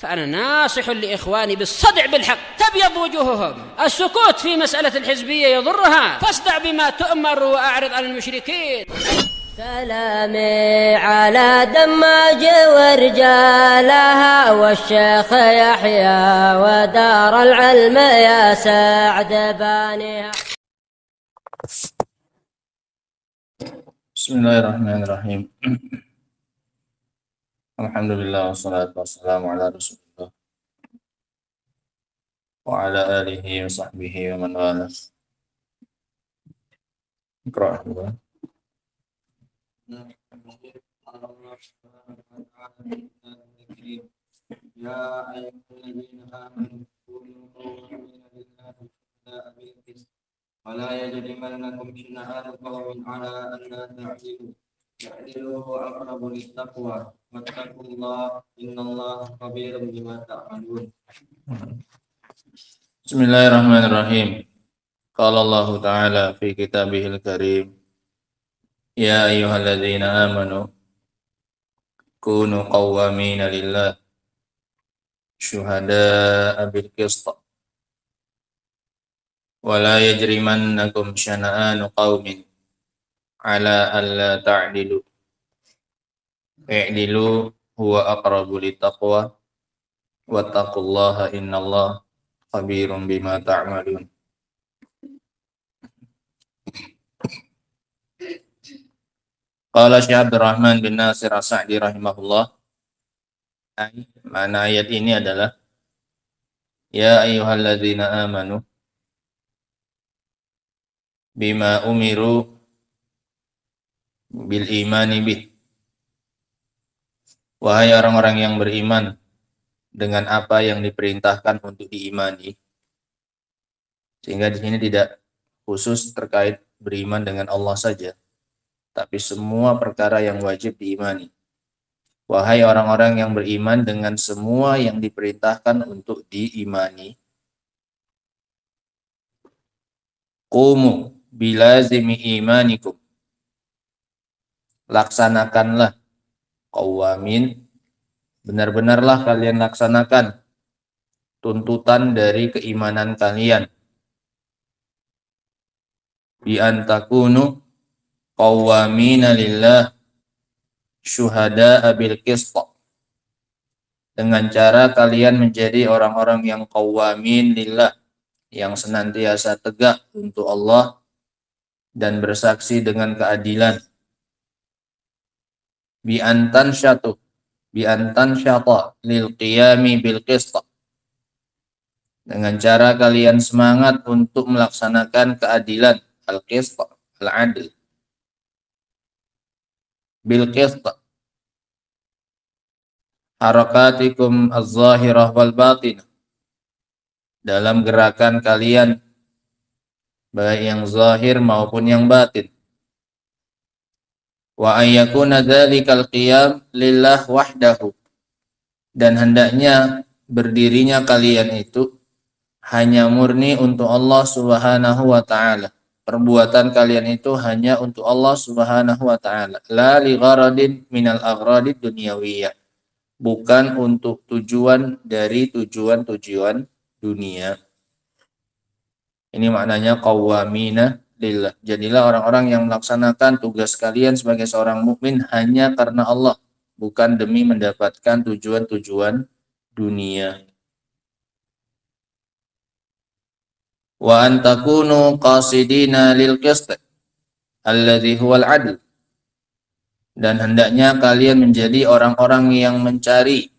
فأنا ناصح لإخواني بالصدع بالحق تبيض وجوههم. السكوت في مسألة الحزبية يضرها، فاصدع بما تؤمر وأعرض عن المشركين. سلامي على دماج ورجالها والشيخ يحيى ودار العلم يا سعد بانيها. بسم الله الرحمن الرحيم. الحمد لله والصلاة والسلام على رسول الله وعلى آله وصحبه ومن والاه. اقرأ. يا أيها الذين آمنوا كونوا قوامين لله شهداء بالقسط ولا يجرمنكم شنآن قوم على ألا تعدلوا اعدلوا هو أقرب للتقوى واتقوا الله إن الله خبير بما تعملون. بسم الله الرحمن الرحيم. قال الله تعالى في كتابه الكريم: يا أيها الذين آمنوا كونوا قوامين لله شهداء بالقسط ولا يجرمنكم شنآن قوم على ألا تعدلوا اعدلوا هو أقرب للتقوى واتقوا الله إن الله خبير بما تعملون. Qala Syekh Abdul Rahman bin Nasir As-Sa'di rahimahullah. Makna ayat ini adalah ya ayyuhalladzina amanu bima umiru bil imani bih. Wahai orang-orang yang beriman dengan apa yang diperintahkan untuk diimani. Sehingga di sini tidak khusus terkait beriman dengan Allah saja, tapi semua perkara yang wajib diimani. Wahai orang-orang yang beriman dengan semua yang diperintahkan untuk diimani. Qumu bilazimi imanikum. Laksanakanlah, qawamin, benar-benarlah kalian laksanakan tuntutan dari keimanan kalian. Bi antakunu qawwamina lillah syuhada'a bil qist. Dengan cara kalian menjadi orang-orang yang qawwamin lillah, yang senantiasa tegak untuk Allah dan bersaksi dengan keadilan. Bi antan syata lil qiyami bil qist. Dengan cara kalian semangat untuk melaksanakan keadilan, al-qist, al-adl. Bil qist harakatikum az-zahirah wal batinah, dalam gerakan kalian baik yang zahir maupun yang batin. Wa ayyakuna dzalikal qiyam lillah wahdahu, dan hendaknya berdirinya kalian itu hanya murni untuk Allah Subhanahu wa ta'ala. Perbuatan kalian itu hanya untuk Allah Subhanahu wa ta'ala. La li gharadin minal agradid dunyawiyah. Bukan untuk tujuan dari tujuan-tujuan dunia. Ini maknanya qawwamina lillah. Jadilah orang-orang yang melaksanakan tugas kalian sebagai seorang mukmin hanya karena Allah, bukan demi mendapatkan tujuan-tujuan dunia. Wa antakunu qasidina lil qist alladhi huwal adl, dan hendaknya kalian menjadi orang-orang yang mencari,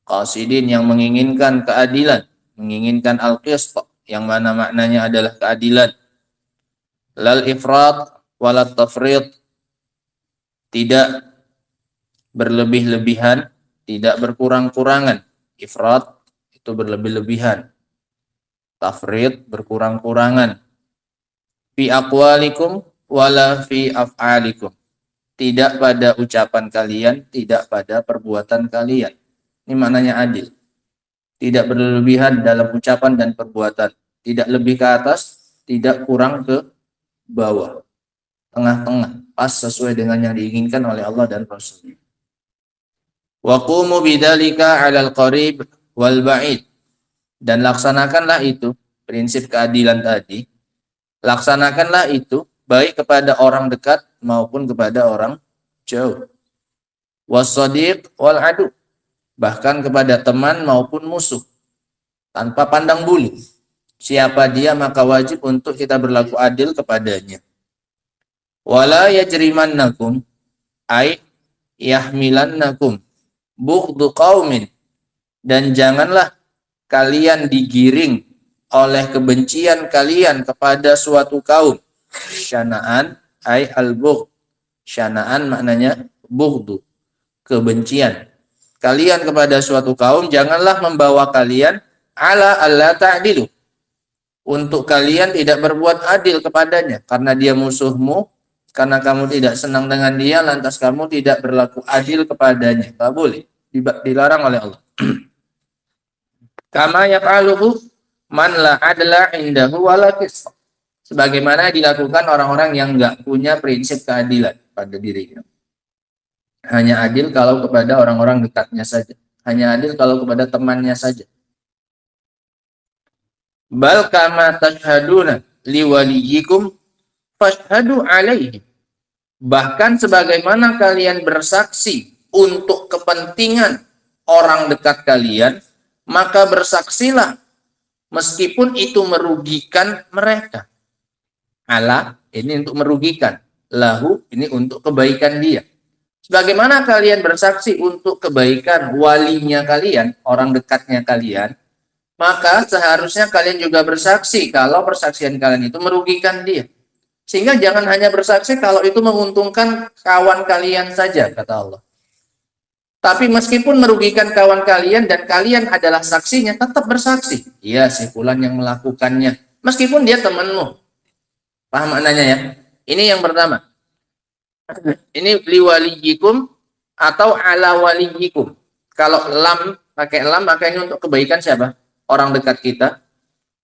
qasidin, yang menginginkan keadilan, menginginkan al-qist, yang mana maknanya adalah keadilan. Lal ifrat walat tafrid, tidak berlebih-lebihan, tidak berkurang-kurangan. Ifrat itu berlebih-lebihan, tafrid berkurang-kurangan. Fi aqwalikum wala fi af'alikum, tidak pada ucapan kalian, tidak pada perbuatan kalian. Ini maknanya adil. Tidak berlebihan dalam ucapan dan perbuatan, tidak lebih ke atas, tidak kurang ke bawah, tengah-tengah, pas sesuai dengan yang diinginkan oleh Allah dan Rasul. Wa qumu bidzalika 'alal qarib wal ba'id. Dan laksanakanlah itu, prinsip keadilan tadi. Laksanakanlah itu baik kepada orang dekat maupun kepada orang jauh. Was-shadiq wal adu. Bahkan kepada teman maupun musuh. Tanpa pandang bulu. Siapa dia maka wajib untuk kita berlaku adil kepadanya. Wala yajrimannakum ay yahmilannakum bughdu qaumin, dan janganlah kalian digiring oleh kebencian kalian kepada suatu kaum. Syana'an ay al-bughd. Syana'an maknanya bughdu, kebencian. Kalian kepada suatu kaum, janganlah membawa kalian ala alla ta'dilu, untuk kalian tidak berbuat adil kepadanya, karena dia musuhmu, karena kamu tidak senang dengan dia, lantas kamu tidak berlaku adil kepadanya. Tak boleh, dilarang oleh Allah. Kama yaf'aluhu man la adla indahu wala qisas. Sebagaimana dilakukan orang-orang yang enggak punya prinsip keadilan pada dirinya. Hanya adil kalau kepada orang-orang dekatnya saja. Hanya adil kalau kepada temannya saja. Bal kama tashhaduna liwaliyikum fashhadu alaihi. Bahkan sebagaimana kalian bersaksi untuk kepentingan orang dekat kalian, maka bersaksilah meskipun itu merugikan mereka. Ala ini untuk merugikan, lahu ini untuk kebaikan dia. Sebagaimana kalian bersaksi untuk kebaikan walinya kalian, orang dekatnya kalian, maka seharusnya kalian juga bersaksi kalau persaksian kalian itu merugikan dia. Sehingga jangan hanya bersaksi kalau itu menguntungkan kawan kalian saja, kata Allah. Tapi meskipun merugikan kawan kalian dan kalian adalah saksinya, tetap bersaksi. Iya, si fulan yang melakukannya. Meskipun dia temanmu. Paham maknanya ya? Ini yang pertama. Ini liwaliyikum atau ala waliyikum. Kalau lam, pakai lam, maka ini untuk kebaikan siapa? Orang dekat kita.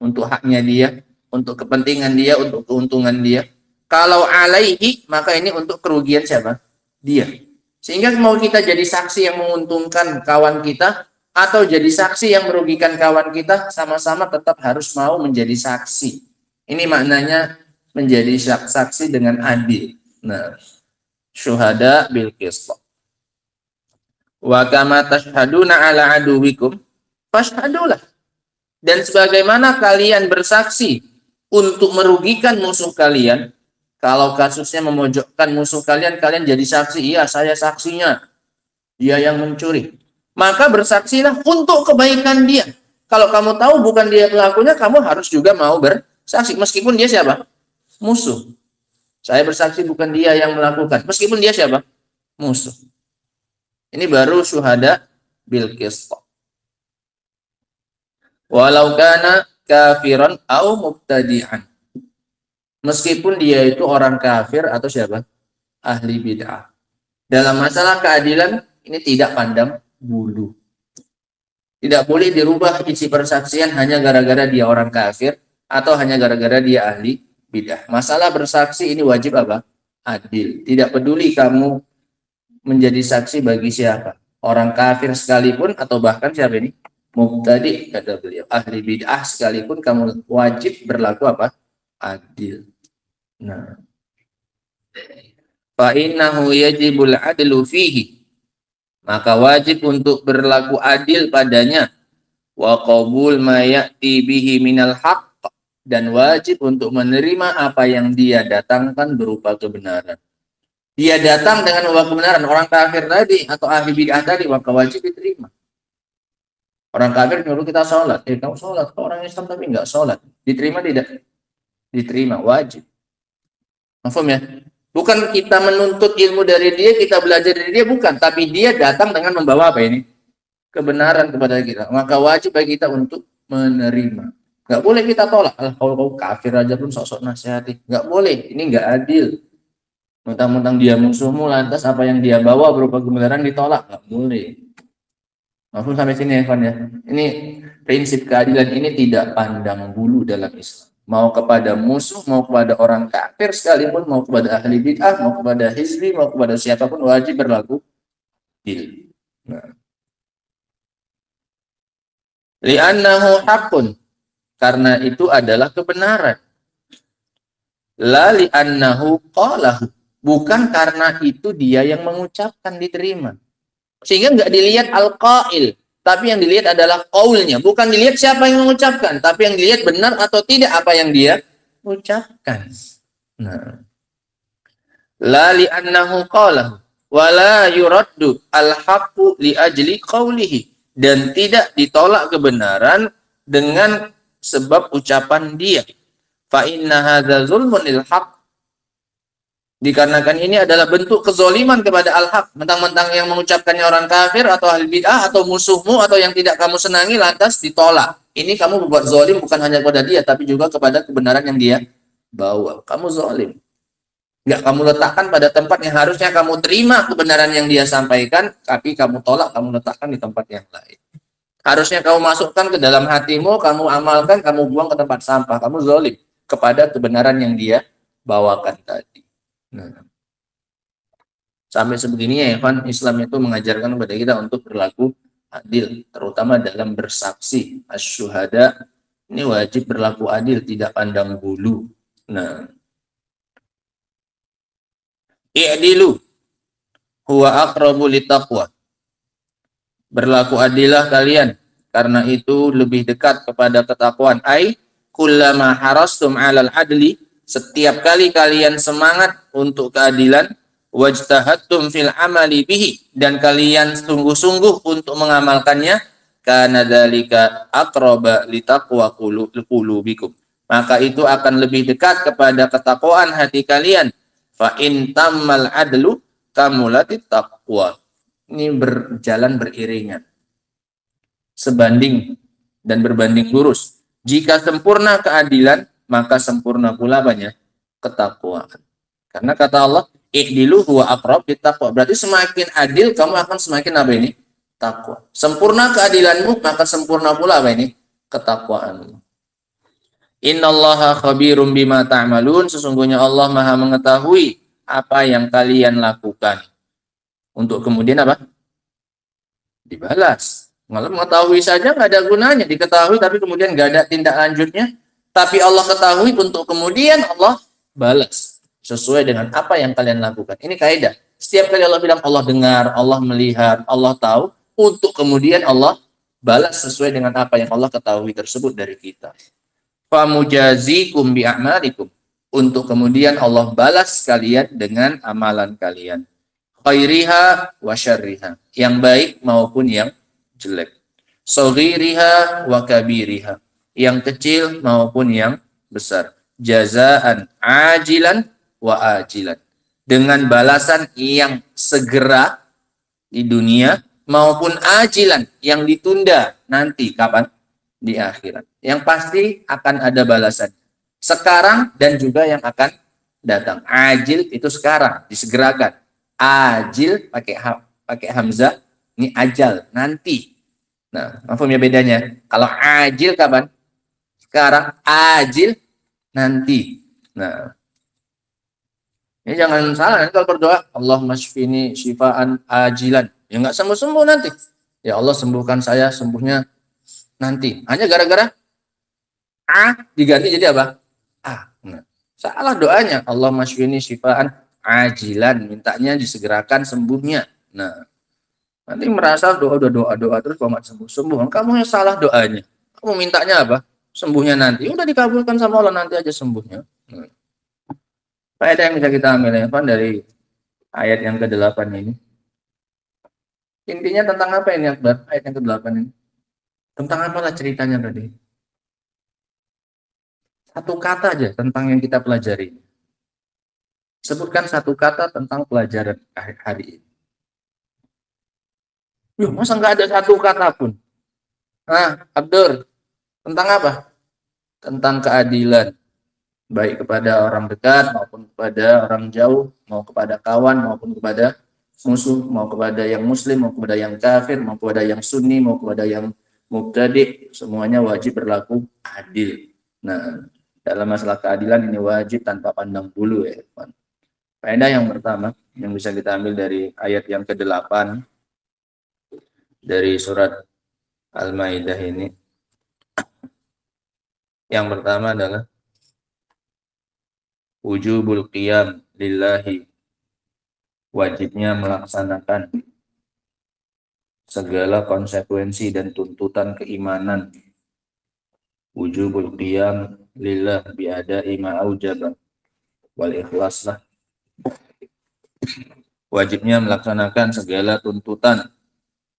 Untuk haknya dia. Untuk kepentingan dia, untuk keuntungan dia. Kalau alaihi, maka ini untuk kerugian siapa? Dia. Sehingga mau kita jadi saksi yang menguntungkan kawan kita, atau jadi saksi yang merugikan kawan kita, sama-sama tetap harus mau menjadi saksi. Ini maknanya menjadi saksi dengan adil. Nah, syuhada bil qist. Wa kama tashhaduna ala aduwikum fashhadulah. Dan sebagaimana kalian bersaksi untuk merugikan musuh kalian, kalau kasusnya memojokkan musuh kalian, kalian jadi saksi, iya saya saksinya, dia yang mencuri. Maka bersaksilah untuk kebaikan dia. Kalau kamu tahu bukan dia pelakunya, kamu harus juga mau bersaksi. Meskipun dia siapa? Musuh. Saya bersaksi bukan dia yang melakukan. Meskipun dia siapa? Musuh. Ini baru syuhada bil qist. Walau kana kafiran au mubtadi'an. Meskipun dia itu orang kafir atau siapa? Ahli bid'ah. Dalam masalah keadilan ini tidak pandang bulu. Tidak boleh dirubah isi persaksian hanya gara-gara dia orang kafir atau hanya gara-gara dia ahli bid'ah. Masalah bersaksi ini wajib apa? Adil. Tidak peduli kamu menjadi saksi bagi siapa. Orang kafir sekalipun atau bahkan siapa ini? Mubtadi, kata beliau. Ahli bid'ah sekalipun kamu wajib berlaku apa? Adil. Nah. Fa innahu yajibul adlu fihi. Maka wajib untuk berlaku adil padanya. Wa qabul ma ya'ti bihi minal haqq. Dan wajib untuk menerima apa yang dia datangkan berupa kebenaran. Dia datang dengan membawa kebenaran. Orang kafir tadi atau ahli bid'ah tadi, maka wajib diterima. Orang kafir nyuruh kita sholat. Kamu sholat. Orang Islam tapi enggak sholat. Diterima tidak? Diterima. Wajib. Paham ya? Bukan kita menuntut ilmu dari dia, kita belajar dari dia. Bukan. Tapi dia datang dengan membawa apa ini? Kebenaran kepada kita. Maka wajib bagi kita untuk menerima. Enggak boleh kita tolak. Kalau kau kafir aja pun sok-sok nasihati. Enggak boleh. Ini enggak adil. Mentang-mentang dia musuhmu, lantas apa yang dia bawa berupa kebenaran ditolak. Enggak boleh. Maafun sampai sini ya, kawan ya. Ini prinsip keadilan ini tidak pandang bulu dalam Islam. Mau kepada musuh, mau kepada orang kafir sekalipun, mau kepada ahli bid'ah, mau kepada hizbi, mau kepada siapapun wajib berlaku adil. Nah, li'annahu haqqun, karena itu adalah kebenaran. La li'annahu qalahu, bukan karena itu dia yang mengucapkan diterima. Sehingga nggak dilihat al-qail, tapi yang dilihat adalah qaulnya. Bukan dilihat siapa yang mengucapkan, tapi yang dilihat benar atau tidak apa yang dia ucapkan. Nah, la li'annahu qalahu wa la yuraddu al-haqqu li ajli qawlihi, dan tidak ditolak kebenaran dengan sebab ucapan dia. Fa inna hadza zulmun lil haqq, dikarenakan ini adalah bentuk kezoliman kepada al-haq. Mentang-mentang yang mengucapkannya orang kafir atau ahli bid'ah atau musuhmu atau yang tidak kamu senangi lantas ditolak. Ini kamu berbuat zolim bukan hanya kepada dia tapi juga kepada kebenaran yang dia bawa. Kamu zolim. Enggak kamu letakkan pada tempat yang harusnya kamu terima kebenaran yang dia sampaikan, tapi kamu tolak, kamu letakkan di tempat yang lain. Harusnya kamu masukkan ke dalam hatimu, kamu amalkan, kamu buang ke tempat sampah. Kamu zolim kepada kebenaran yang dia bawakan tadi. Nah, sampai sebegininya ya kan, Islam itu mengajarkan kepada kita untuk berlaku adil, terutama dalam bersaksi. Asy-syuhada ini wajib berlaku adil, tidak pandang bulu. Nah, i'dilu huwa aqrabu litaqwa, berlaku adillah kalian, karena itu lebih dekat kepada ketakwaan. Ai kullama harastum 'alal adli, setiap kali kalian semangat untuk keadilan, wajtahadtum fil amali bihi, dan kalian sungguh-sungguh untuk mengamalkannya, kana dzalika aqraba litaqwa qulubikum, maka itu akan lebih dekat kepada ketakwaan hati kalian. Fa in tammal adlu kamulatit taqwa, ini berjalan beriringan, sebanding dan berbanding lurus. Jika sempurna keadilan, maka sempurna pula banyak ketakwaan. Karena kata Allah, i'dilu huwa aqrab littaqwa, berarti semakin adil kamu akan semakin apa ini? Takwa. Sempurna keadilanmu, maka sempurna pula apa ini? Ketakwaanmu. Innallaha khabirum bima ta'malun, sesungguhnya Allah Maha mengetahui apa yang kalian lakukan. Untuk kemudian apa? Dibalas. Kalau mengetahui saja nggak ada gunanya, diketahui tapi kemudian nggak ada tindak lanjutnya. Tapi Allah ketahui untuk kemudian Allah balas sesuai dengan apa yang kalian lakukan. Ini kaidah. Setiap kali Allah bilang Allah dengar, Allah melihat, Allah tahu, untuk kemudian Allah balas sesuai dengan apa yang Allah ketahui tersebut dari kita. Famujazikum bi'amalikum, untuk kemudian Allah balas kalian dengan amalan kalian. Khairiha wa syarriha, yang baik maupun yang jelek. Saghiriha wa kabiriha, yang kecil maupun yang besar. Jazaan ajilan wa ajilan, dengan balasan yang segera di dunia maupun ajilan, yang ditunda nanti kapan? Di akhirat. Yang pasti akan ada balasan sekarang dan juga yang akan datang. Ajil itu sekarang, disegerakan. Ajil pakai hamzah, ini ajal, nanti. Nah, apa ya bedanya? Kalau ajil kapan? Sekarang. Ajil nanti. Nah, ini jangan salah nanti kalau berdoa, Allahumma shfini shifaan ajilan, ya nggak sembuh-sembuh nanti. Ya Allah sembuhkan saya, sembuhnya nanti. Hanya gara-gara diganti jadi apa? Nah, salah doanya. Allahumma shfini shifaan ajilan, mintanya disegerakan sembuhnya. Nah, nanti merasa doa terus kok nggak sembuh. Kamu yang salah doanya. Kamu mintanya apa? Sembuhnya nanti. Udah dikabulkan sama Allah, nanti aja sembuhnya. Faedah yang bisa kita ambil ya, dari ayat yang ke-8 ini. Intinya tentang apa ini, Akbar? Ayat yang ke-8 ini. Tentang apalah ceritanya tadi? Satu kata aja tentang yang kita pelajari. Sebutkan satu kata tentang pelajaran hari ini. Masa nggak ada satu kata pun? Abdur, tentang apa? Tentang keadilan. Baik kepada orang dekat, maupun kepada orang jauh, mau kepada kawan, maupun kepada musuh, mau kepada yang muslim, mau kepada yang kafir, mau kepada yang sunni, mau kepada yang mubtadi, semuanya wajib berlaku adil. Nah, dalam masalah keadilan ini wajib tanpa pandang bulu ya. Faedah yang pertama yang bisa kita ambil dari ayat yang ke-8, dari surat Al-Maidah ini. Yang pertama adalah wujubul qiyam lillahi, wajibnya melaksanakan segala konsekuensi dan tuntutan keimanan. Wujubul qiyam lillah biada'i ma'aujaba wal ikhlas lah. Wajibnya melaksanakan segala tuntutan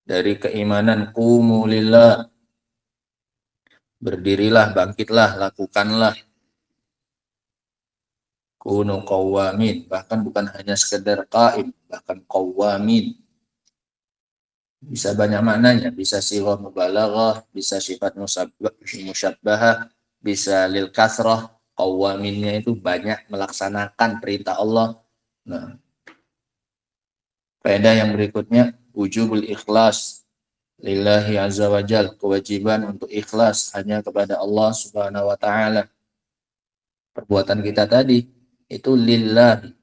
dari keimanan. Qumu lillah, berdirilah, bangkitlah, lakukanlah. Kunu qawwamin, bahkan bukan hanya sekedar qaim, bahkan qawwamin. Bisa banyak maknanya, bisa sighah mubalaghah, bisa sifat musyabbahah, bisa lil kasrah. Qawwaminnya itu banyak melaksanakan perintah Allah. Nah, faedah yang berikutnya, wujubul ikhlas lillahi azza wajal, kewajiban untuk ikhlas hanya kepada Allah subhanahu wa ta'ala. Perbuatan kita tadi itu lillahi,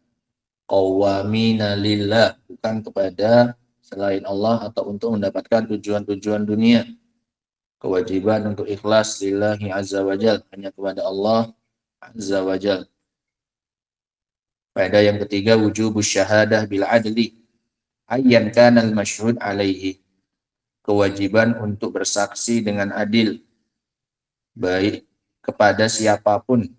qawwamina lillah, bukan kepada selain Allah atau untuk mendapatkan tujuan-tujuan dunia. Kewajiban untuk ikhlas lillahi azza wajal, hanya kepada Allah azza wajal. Faedah yang ketiga, wujubus syahadah bil adli ayyan kana al masyhud alaihi, kewajiban untuk bersaksi dengan adil, baik kepada siapapun.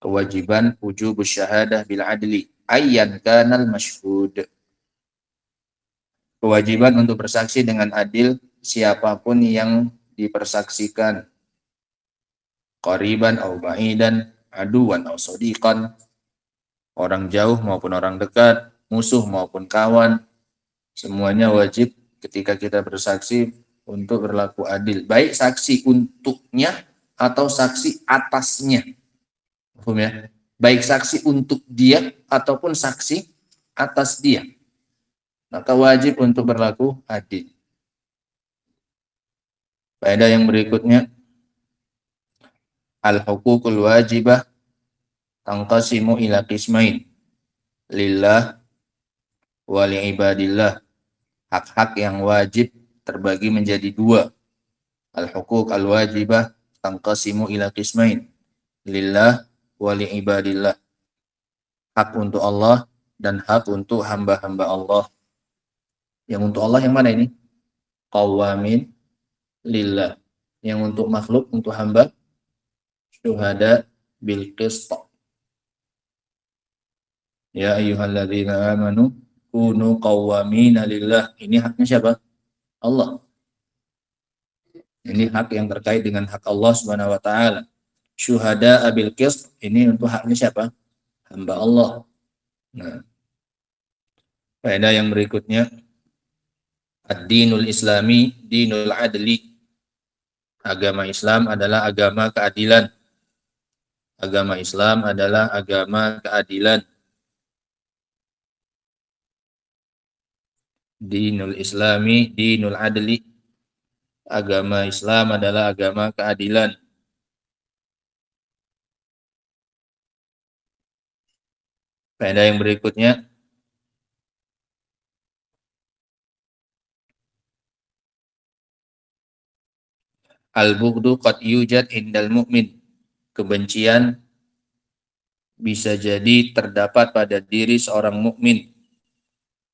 Kewajiban wujubus syahadah bil adli ayyan kana al masyhud, kewajiban untuk bersaksi dengan adil siapapun yang dipersaksikan. Qariban au ba'idan, aduwan au sadiqan, orang jauh maupun orang dekat, musuh maupun kawan, semuanya wajib ketika kita bersaksi untuk berlaku adil, baik saksi untuknya atau saksi atasnya. Paham ya? Baik saksi untuk dia ataupun saksi atas dia, maka wajib untuk berlaku adil. Faedah yang berikutnya, al-huququl wajibah tanqasimu ila qismain, lillah wa li'ibadillah. Hak-hak yang wajib terbagi menjadi dua. Al-huquq al-wajibah tanqasimu ila qismain, lillah wa li'ibadillah. Hak untuk Allah dan hak untuk hamba-hamba Allah. Yang untuk Allah yang mana ini? Qawwamin lillah. Yang untuk makhluk, untuk hamba, syuhada bil qist. Ya ayyuhalladzina amanu kunu qawwamina lillah. Ini haknya siapa? Allah. Ini hak yang terkait dengan hak Allah Subhanahu wa taala. Syuhada bil qist, ini untuk haknya siapa? Hamba Allah. Nah, faedah yang berikutnya, ad-dinul islami dinul adli. Agama Islam adalah agama keadilan. Agama Islam adalah agama keadilan. Dinul islami dinul adli. Agama Islam adalah agama keadilan. Faedah yang berikutnya, al-bughdu qad yujad indal mu'min. Kebencian bisa jadi terdapat pada diri seorang mukmin.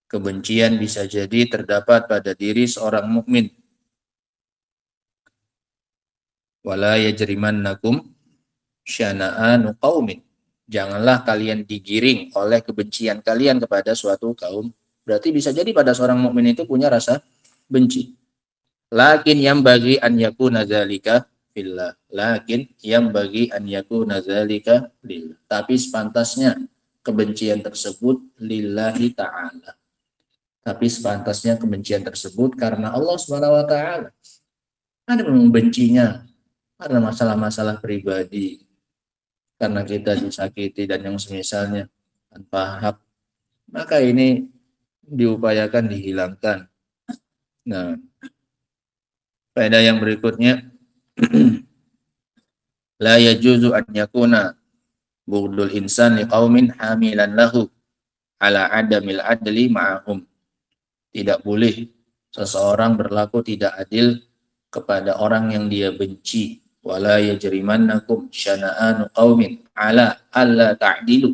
Kebencian bisa jadi terdapat pada diri seorang mukmin. Wala yajrimannakum syana'anu qaumin. Janganlah kalian digiring oleh kebencian kalian kepada suatu kaum. Berarti bisa jadi pada seorang mukmin itu punya rasa benci. Lakin yang bagi an yakuna dzalika fillah. Lakin yang bagi an yakuna dzalika lillah. Tapi sepantasnya kebencian tersebut lillahi ta'ala. Tapi sepantasnya kebencian tersebut karena Allah Subhanahu wa taala. Ada membencinya karena masalah-masalah pribadi, karena kita disakiti dan yang semisalnya tanpa hak, maka ini diupayakan dihilangkan. Nah, faedah yang berikutnya, la yajuzu an yakuna bughdul insan liqaumin hamilan lahu ala adamil adli ma'ahum. Tidak boleh seseorang berlaku tidak adil kepada orang yang dia benci. Wala yajrimannakum syana'anu qaumin ala alla ta'dilu.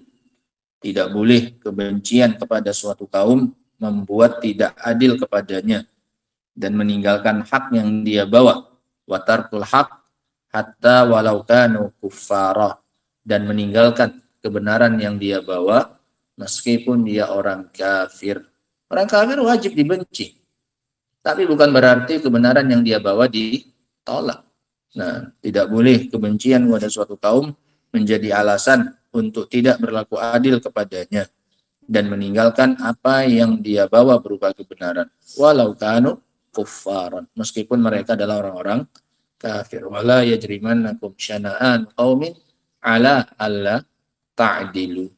Tidak boleh kebencian kepada suatu kaum membuat tidak adil kepadanya dan meninggalkan hak yang dia bawa. Wa tarkul haq hatta walau kanu kuffara, dan meninggalkan kebenaran yang dia bawa meskipun dia orang kafir. Orang kafir wajib dibenci, tapi bukan berarti kebenaran yang dia bawa ditolak. Nah, tidak boleh kebencian kepada suatu kaum menjadi alasan untuk tidak berlaku adil kepadanya dan meninggalkan apa yang dia bawa berupa kebenaran. Walau kanu kuffaran, meskipun mereka adalah orang-orang kafir. Wala yajrimannakum syana'an qaumin ala alla ta'dilu.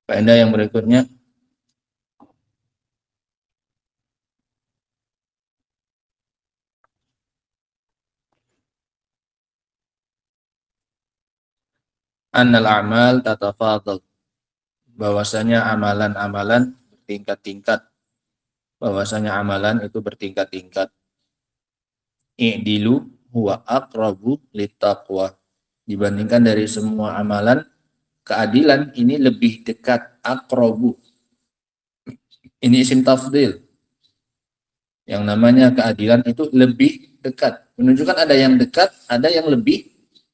Faedah yang berikutnya, annal a'mal tatafadhal, bahwasanya amalan-amalan bertingkat-tingkat, bahwasanya amalan itu bertingkat-tingkat. I'dilu huwa aqrabu littaqwa, dibandingkan dari semua amalan, keadilan ini lebih dekat. Aqrabu ini isim tafdil, yang namanya keadilan itu lebih dekat, menunjukkan ada yang dekat, ada yang lebih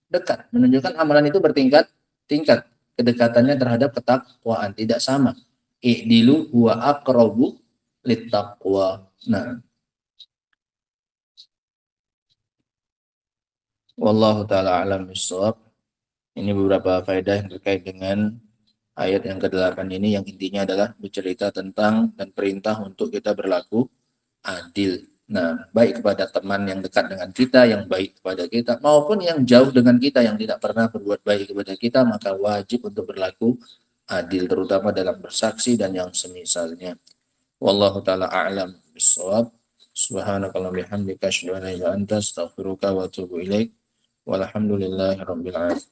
dekat, menunjukkan amalan itu bertingkat-tingkat kedekatannya terhadap ketakwaan, tidak sama. I'dilu huwa aqrabu littaqwa. Nah, wallahu taala alam bissawab. Ini beberapa faedah yang terkait dengan ayat yang ke-8 ini, yang intinya adalah bercerita tentang dan perintah untuk kita berlaku adil. Nah, baik kepada teman yang dekat dengan kita, yang baik kepada kita, maupun yang jauh dengan kita, yang tidak pernah berbuat baik kepada kita, maka wajib untuk berlaku adil, terutama dalam bersaksi dan yang semisalnya. Wallahu ta'ala a'lam bissawab. Subhanakallahumma bihamdika asyhadu an la ilaha illa anta astaghfiruka wa atubu ilaik. Walhamdulillahirabbil alamin.